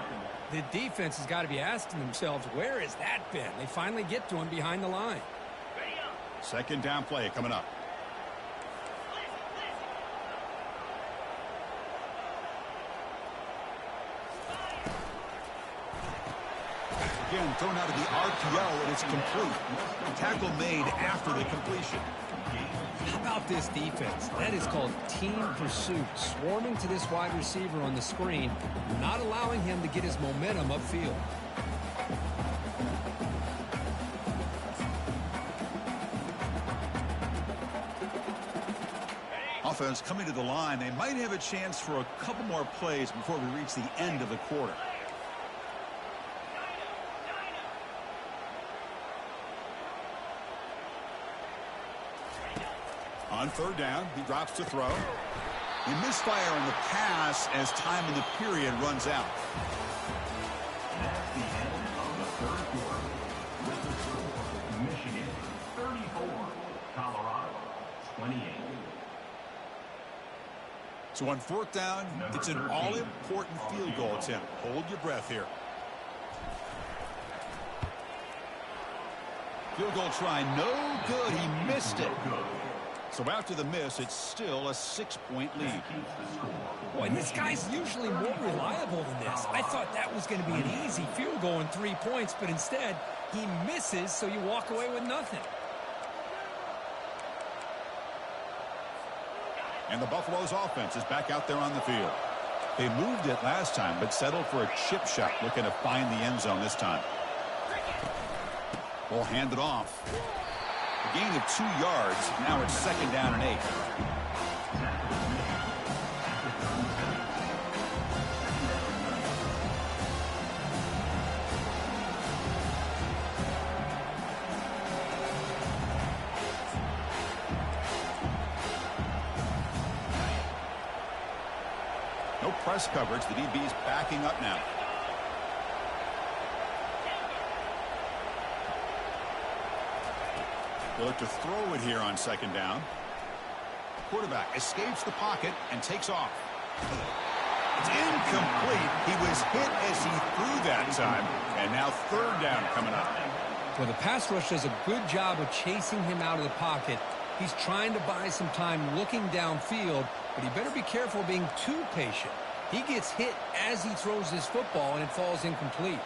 the defense has got to be asking themselves, where has that been? They finally get to him behind the line. 2nd down play coming up. Again, thrown out of the RPO, and it's complete. Tackle made after the completion. How about this defense? That is called team pursuit. Swarming to this wide receiver on the screen, not allowing him to get his momentum upfield. Offense coming to the line. They might have a chance for a couple more plays before we reach the end of the quarter. On 3rd down, he drops to throw. He misfire on the pass as time in the period runs out. That's the end of the 3rd quarter. With the score, Michigan 34, Colorado 28. So on 4th down, it's an all-important field goal attempt. Hold your breath here. Field goal try, no good. He missed it. So after the miss, it's still a 6-point lead. Boy, this guy's usually more reliable than this. I thought that was going to be an easy field goal and 3 points, but instead, he misses, so you walk away with nothing. And the Buffalo's offense is back out there on the field. They moved it last time, but settled for a chip shot, looking to find the end zone this time. Ball handed off. A gain of 2 yards. Now it's 2nd down and 8. No press coverage. The DB's backing up now. They'll look to throw it here on 2nd down. Quarterback escapes the pocket and takes off. It's incomplete. He was hit as he threw that time. And now third down coming up. Well, the pass rush does a good job of chasing him out of the pocket. He's trying to buy some time looking downfield, but he better be careful being too patient. He gets hit as he throws his football, and it falls incomplete.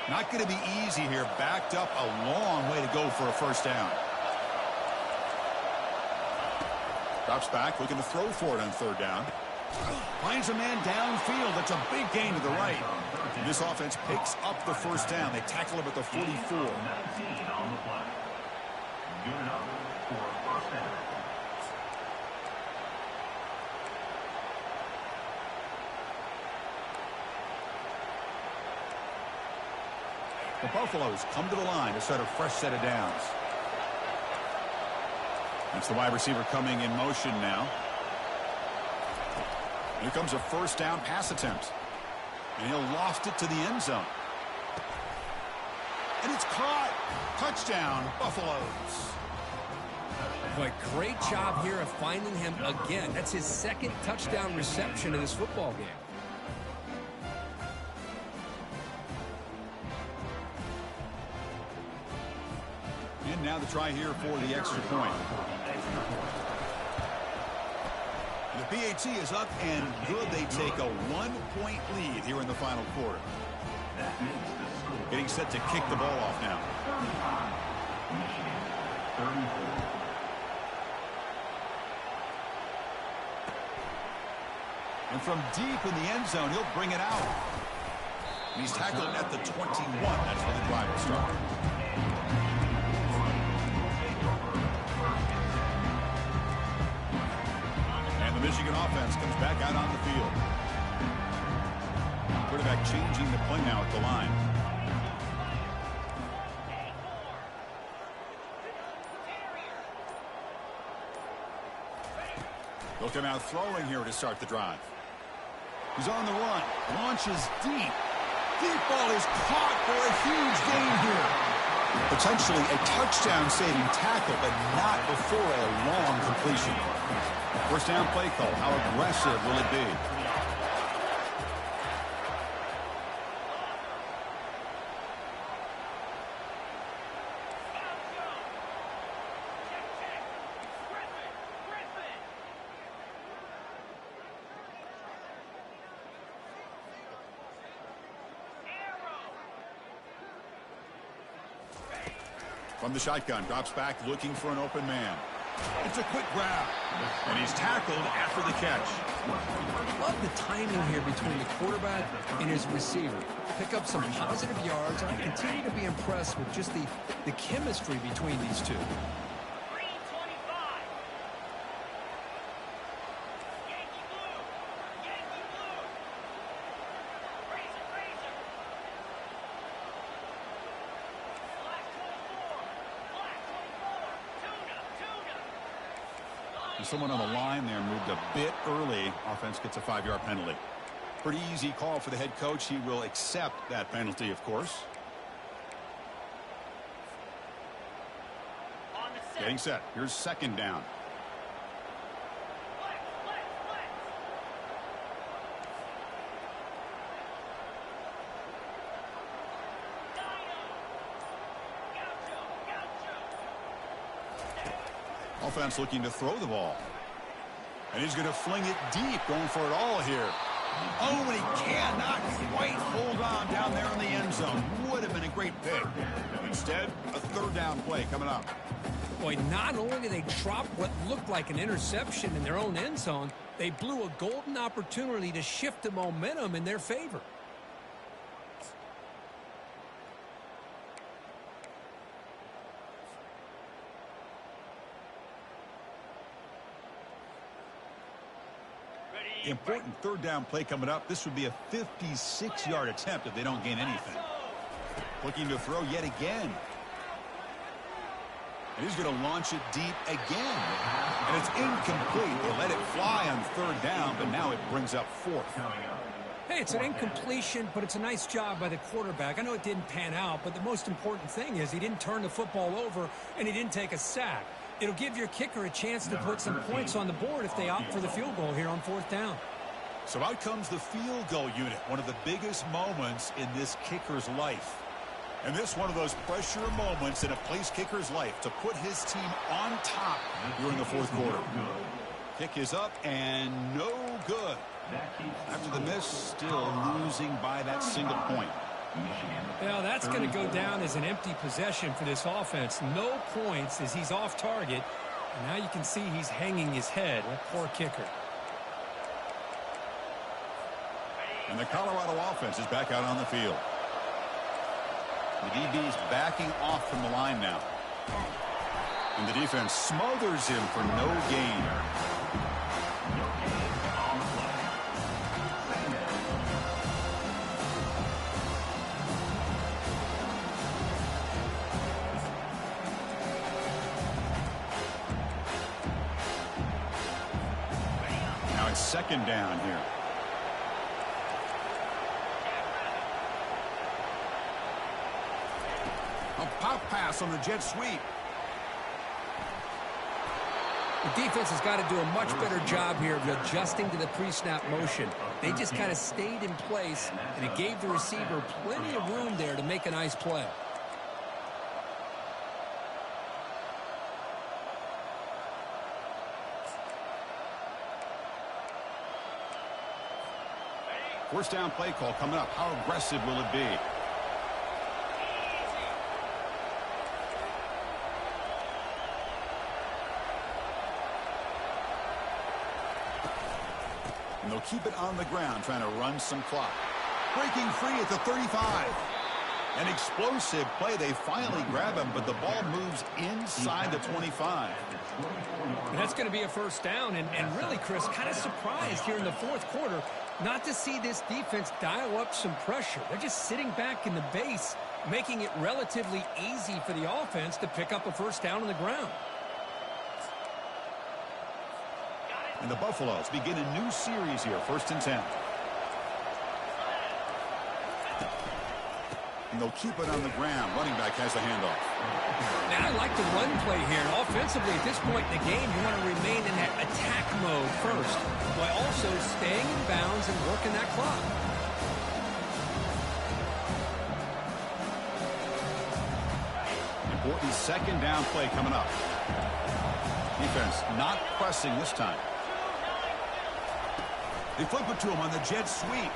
Not going to be easy here. Backed up a long way to go for a first down. Drops back, looking to throw for it on third down. Finds a man downfield. That's a big gain to the right. And this offense picks up the first down. They tackle him at the 44. 19 on the play. Good enough for a first down. The Buffaloes come to the line to set a fresh set of downs. It's the wide receiver coming in motion now. Here comes a first down pass attempt. And he'll loft it to the end zone. And it's caught. Touchdown, Buffaloes. But great job here of finding him again. That's his second touchdown reception of this football game. And now the try here for the extra point. The PAT is up and good. They take a 1-point lead here in the final quarter. Getting set to kick the ball off now. 34. And from deep in the end zone, he'll bring it out. And he's tackled at the 21. That's where the drive will start. And the Michigan offense comes back out on the field. Quarterback changing the play now at the line. They'll come out throwing here to start the drive. He's on the run. Launches deep. Deep ball is caught for a huge gain here. Potentially a touchdown-saving tackle, but not before a long completion. First down play call. How aggressive will it be? From the shotgun, drops back, looking for an open man. It's a quick grab, and he's tackled after the catch. Love the timing here between the quarterback and his receiver. Pick up some positive yards. I continue to be impressed with just the chemistry between these two. Green 25. Yankee blue. Yankee blue. Razor, razor. Black 24. Black 24. Tuna, tuna. And someone on the line there moved a bit early. Offense gets a 5-yard penalty. Pretty easy call for the head coach. He will accept that penalty, of course. On the set. Getting set. Here's second down. Flex, flex, flex. Dino. Gaucho, gaucho. Offense looking to throw the ball. And he's going to fling it deep, going for it all here. Oh, and he cannot quite hold on down there in the end zone. Would have been a great pick. Instead, a third down play coming up. Boy, not only did they drop what looked like an interception in their own end zone, they blew a golden opportunity to shift the momentum in their favor. Important third down play coming up. This would be a 56-yard attempt if they don't gain anything. Looking to throw yet again. And he's going to launch it deep again. And it's incomplete. They let it fly on third down, but now it brings up fourth. Hey, it's an incompletion, but it's a nice job by the quarterback. I know it didn't pan out, but the most important thing is he didn't turn the football over and he didn't take a sack. It'll give your kicker a chance to put some points on the board if they opt for the field goal here on 4th down. So out comes the field goal unit, one of the biggest moments in this kicker's life. And this one of those pressure moments in a place kicker's life to put his team on top during the 4th quarter. Kick is up and no good. After the miss, still losing by that single point. Well, that's going to go down as an empty possession for this offense. No points as he's off target. And now you can see he's hanging his head. A poor kicker. And the Colorado offense is back out on the field. The DB's backing off from the line now. And the defense smothers him for no gain. Now it's 2nd down here. A pop pass on the jet sweep. The defense has got to do a much better job here of adjusting to the pre-snap motion. They just kind of stayed in place, and it gave the receiver plenty of room there to make a nice play. First down play call coming up. How aggressive will it be? And they'll keep it on the ground, trying to run some clock. Breaking free at the 35. An explosive play. They finally grab him, but the ball moves inside the 25. And that's going to be a first down. And really, Chris, kind of surprised here in the 4th quarter not to see this defense dial up some pressure. They're just sitting back in the base, making it relatively easy for the offense to pick up a first down on the ground. And the Buffaloes begin a new series here, 1st and 10. And they'll keep it on the ground. Running back has the handoff. Now, I like the run play here. And offensively, at this point in the game, you want to remain in that attack mode first, while also staying in bounds and working that clock. Important 2nd down play coming up. Defense not pressing this time. They flip it to him on the jet sweep.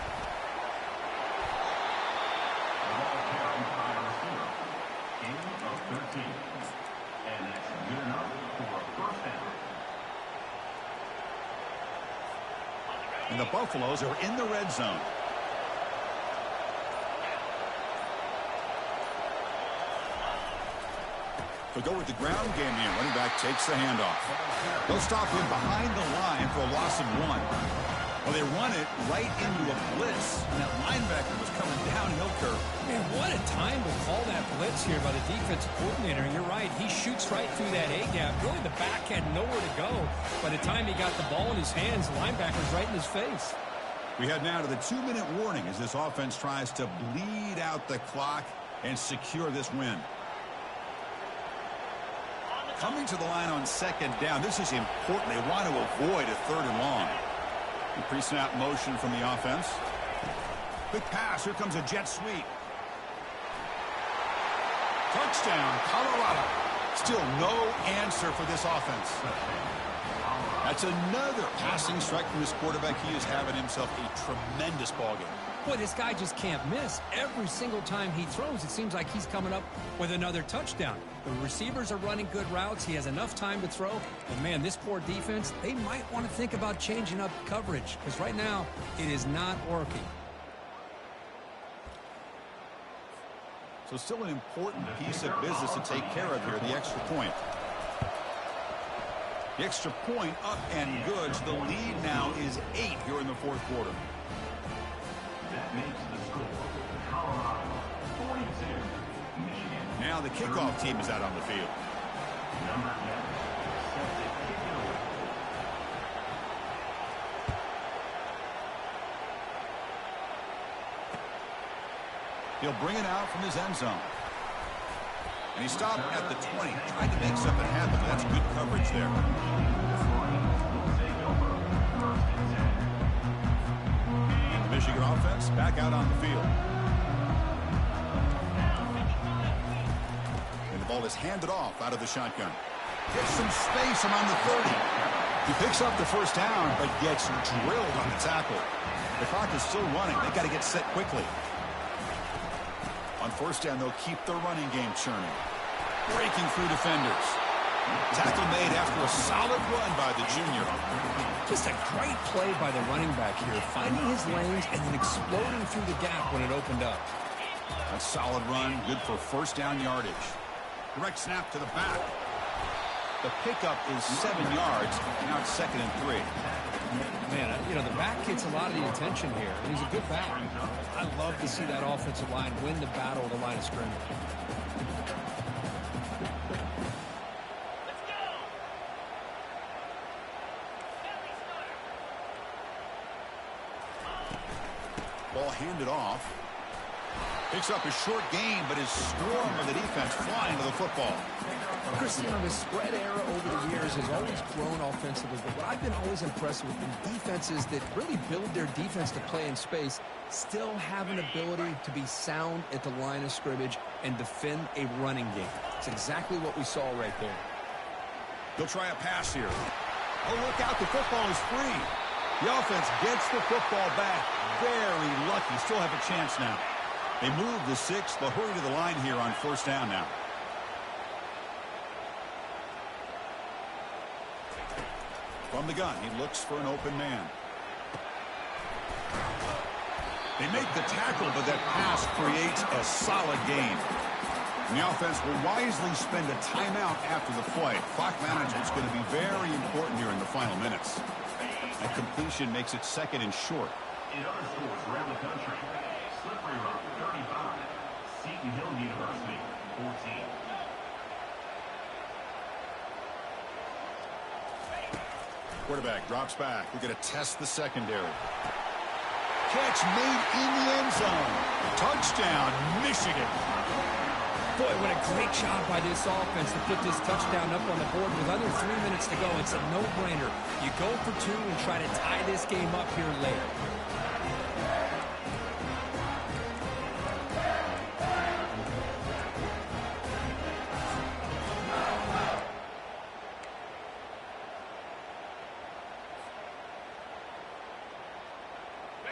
And the Buffaloes are in the red zone. They'll go with the ground game here. Running back takes the handoff. They'll stop him behind the line for a loss of 1. Well, they run it right into a blitz. And that linebacker was coming downhill curve. Man, what a time to call that blitz here by the defensive coordinator. You're right. He shoots right through that A-gap. Really, the back had nowhere to go. By the time he got the ball in his hands, the linebacker's right in his face. We head now to the 2-minute warning as this offense tries to bleed out the clock and secure this win. Coming to the line on 2nd down. This is important. They want to avoid a 3rd and long. The pre-snap motion from the offense. Quick pass. Here comes a jet sweep. Touchdown, Colorado. Still no answer for this offense. That's another passing strike from this quarterback. He is having himself a tremendous ballgame. Boy, this guy just can't miss. Every single time he throws, it seems like he's coming up with another touchdown. The receivers are running good routes. He has enough time to throw. And, man, this poor defense, they might want to think about changing up coverage because right now it is not working. So still an important piece of business to take care of here, the extra point. The extra point up and good. So the lead now is 8 here in the 4th quarter. That makes the score Colorado 42, Michigan. Now the kickoff team is out on the field. Number 10 sets it, kick it away. He'll bring it out from his end zone. And he stopped at the 20. Tried to make something happen. That's good coverage there. The Michigan offense back out on the field. And the ball is handed off out of the shotgun. Gets some space around the 30. He picks up the first down, but gets drilled on the tackle. The clock is still running. They got to get set quickly. On first down, they'll keep their running game churning. Breaking through defenders. Tackle made after a solid run by the junior. Just a great play by the running back here, finding his lanes and then exploding through the gap when it opened up. A solid run, good for first down yardage. Direct snap to the back. The pickup is 7 yards. Now it's 2nd and 3. Man, you know, the back gets a lot of the attention here. He's a good back. I love to see that offensive line win the battle of the line of scrimmage. Let's go. Ball handed off. Picks up a short gain, but his swarm of the defense flying to the football. Chris, you know, the spread era over the years has always grown offensively, but what I've been always impressed with in defenses that really build their defense to play in space still have an ability to be sound at the line of scrimmage and defend a running game. It's exactly what we saw right there. They'll try a pass here. Oh, look out, the football is free. The offense gets the football back. Very lucky. Still have a chance now. They move the 6. They'll hurry to the line here on first down now. From the gun, he looks for an open man. They make the tackle, but that pass creates a solid gain. And the offense will wisely spend a timeout after the play. Clock management is going to be very important here in the final minutes. That completion makes it 2nd and short. In other schools around the country, Slippery Rock 35, Seton Hill University 14. Quarterback drops back. We're going to test the secondary. Catch made in the end zone. Touchdown, Michigan. Boy, what a great job by this offense to put this touchdown up on the board with under 3 minutes to go. It's a no-brainer. You go for 2 and try to tie this game up here late.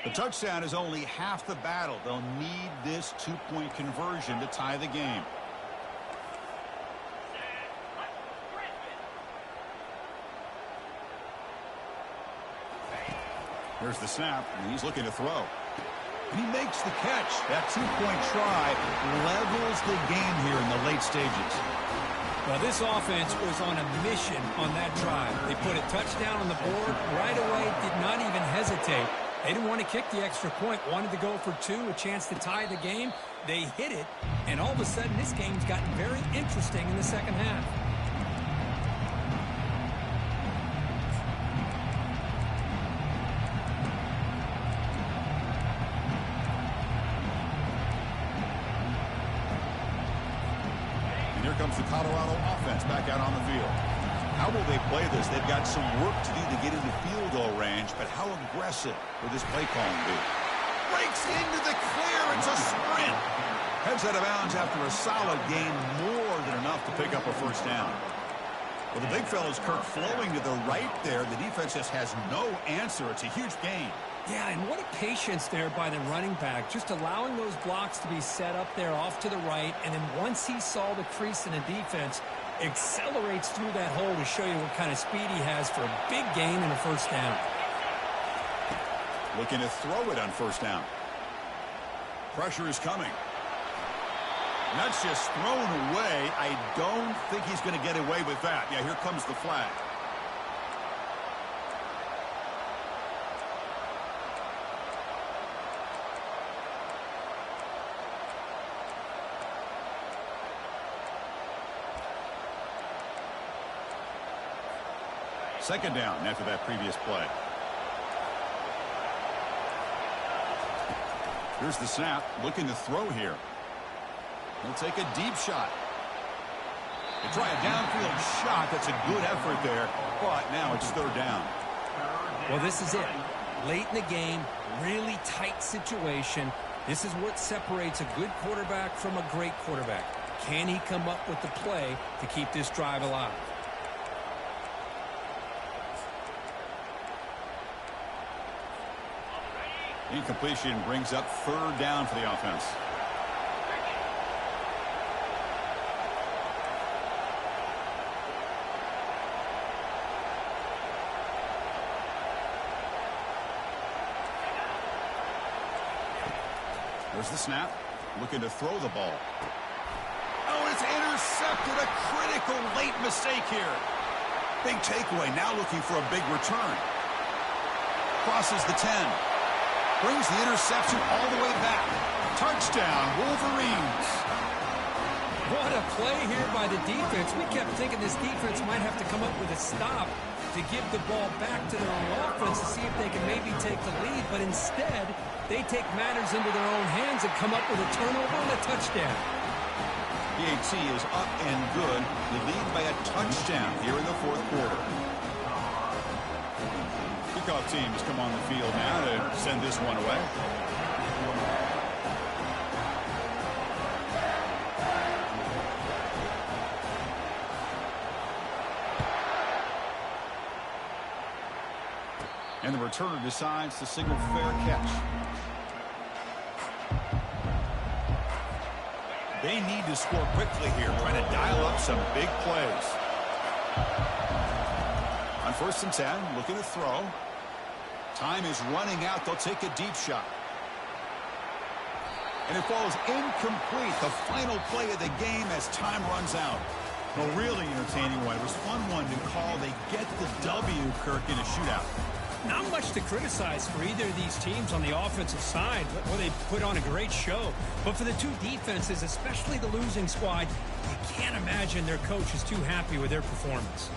The touchdown is only half the battle. They'll need this 2-point conversion to tie the game. Here's the snap, and he's looking to throw. And he makes the catch. That 2-point try levels the game here in the late stages. Well, this offense was on a mission on that drive. They put a touchdown on the board right away, did not even hesitate. They didn't want to kick the extra point, wanted to go for 2, a chance to tie the game. They hit it, and all of a sudden this game's gotten very interesting in the second half. And here comes the Colorado offense back out on the field. How will they play this? They've got some work to do to get into field goal range, but how aggressive will this play calling be? Breaks into the clear. It's a sprint. Heads out of bounds after a solid gain, more than enough to pick up a first down. Well, the big fella's Kirk flowing to the right there. The defense just has no answer. It's a huge gain. Yeah, and what a patience there by the running back, just allowing those blocks to be set up there off to the right, and then once he saw the crease in the defense, accelerates through that hole to show you what kind of speed he has for a big gain and a first down. Looking to throw it on first down. Pressure is coming. And that's just thrown away. I don't think he's going to get away with that. Yeah, here comes the flag. Second down after that previous play. Here's the snap. Looking to throw here. He'll take a deep shot. They try a downfield shot. That's a good effort there, but now it's third down. Well, this is it. Late in the game, really tight situation. This is what separates a good quarterback from a great quarterback. Can he come up with the play to keep this drive alive? Incompletion brings up third down for the offense. There's the snap. Looking to throw the ball. Oh, it's intercepted. A critical late mistake here. Big takeaway. Now looking for a big return. Crosses the 10. Brings the interception all the way back. Touchdown, Wolverines. What a play here by the defense. We kept thinking this defense might have to come up with a stop to give the ball back to their own offense to see if they can maybe take the lead. But instead, they take matters into their own hands and come up with a turnover and a touchdown. The AT is up and good. They lead by a touchdown here in the fourth quarter. Kickoff teams come on the field now to send this one away. And the returner decides to signal fair catch. They need to score quickly here, trying to dial up some big plays. On 1st and 10, looking to throw. Time is running out. They'll take a deep shot. And it falls incomplete. The final play of the game as time runs out. A really entertaining one. It was fun one to call. They get the W, Kirk, in a shootout. Not much to criticize for either of these teams on the offensive side. Well, they put on a great show. But for the two defenses, especially the losing squad, you can't imagine their coach is too happy with their performance.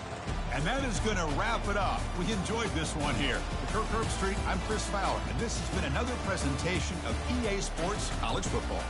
And that is going to wrap it up. We enjoyed this one here. For Kirk Herbstreit, I'm Chris Fowler, and this has been another presentation of EA Sports College Football.